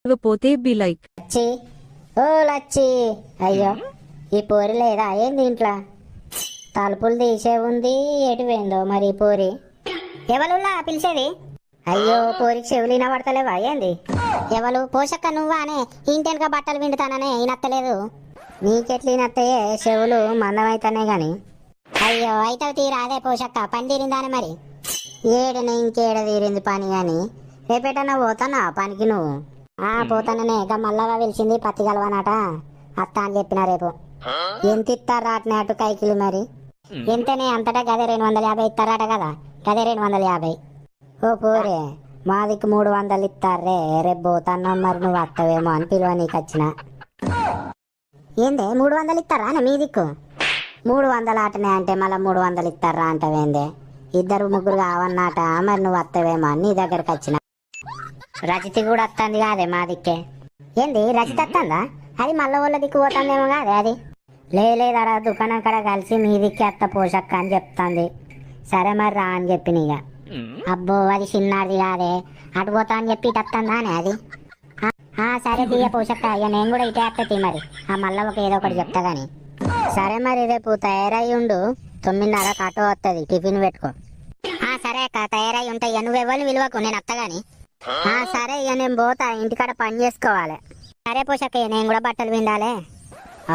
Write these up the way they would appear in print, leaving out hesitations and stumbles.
పోతే be like Lachchi, ఓ లచ్చి. అయ్యో, ఈ పోరి లేదా ఏం దీంట్లో? తలుపులు తీసే ఉంది, ఎటు పోయిందో మరి ఈ పోరి. ఎవరులా పిలిచేది? అయ్యో, పోరికి చెవులు వినబడతలేవా ఏంది? ఎవరు? పోషక్క నువ్వానే? ఇంటెనక బట్టలు విండుతాననే ఈనత్తలేదు. నీకెట్లు ఈనత్తయే? చెవులు మందమైతేనే గాని. అయ్యో, అయితే తీరా అదే పోషక్క, పని తీరిందానే మరి. ఏడనే ఇంకేడ తీరింది పని గాని. రేపేటన్నా పోతానా పనికి నువ్వు? పోతాననే. ఇక మల్లగా పిలిచింది పత్తి కలవనాట, అత్త అని చెప్పిన రేపు. ఎంత ఇస్తారా అట్నే అటు కైకిలి మరి? ఎంతనే అంతటా గదే 250 ఇస్తారట కదా. గదే 250. ఓ పోరే, మా దిక్కు 300 ఇస్తారే. రేపు పోతాన్నా మరి నువ్వు వస్తావేమో అని పిలువ నీకు వచ్చిన. ఏందే 300 ఇస్తారా అని మీ దిక్కు? 300 ఆటనే అంటే మళ్ళీ 300 ఇస్తారా అంటవేందే? ఇద్దరు ముగ్గురు కావన్నట, మరి నువ్వు వస్తావేమో అని నీ దగ్గరకు వచ్చిన. రజితి కూడా వస్తుంది కాదే మా దిక్కే. ఏంది రజిత వస్తుందా? అది మళ్ళీ వాళ్ళ దిక్కు పోతుందేమో కాదే అది. లేదారా, దుకాణం కాడ కలిసి మీ దిక్కే అత్త పోషక్క అని చెప్తాంది. సరే మరి రా అని చెప్పిన ఇక. అబ్బో, అది చిన్నది కాదే, అటు పోతా అని చెప్పి ఇటు వస్తుందా అని అది. సరే తీయ పోషక్క, ఇక నేను కూడా ఇటే వస్తుంది మరి. మళ్ళీ ఒక ఏదో ఒకటి చెప్తా గాని. సరే మరి రేపు తయారయ్యి ఉండు, 9:30 ఆటో వస్తుంది, టిఫిన్ పెట్టుకో. సరే అక్క, తయారై ఉంటాయి. నువ్వు ఎవరిని విలువకు, నేను వస్తాగాని. సరే ఇక నేను పోతా, ఇంటికాడ పని చేసుకోవాలి. సరే పోషక్క, నేను కూడా బట్టలు విండాలే.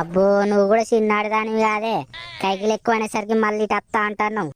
అబ్బో, నువ్వు కూడా చిన్నాడు దానివి కాదే, కైకిలు ఎక్కువ అనేసరికి మళ్ళీ ఇటు వస్తా అంటాను.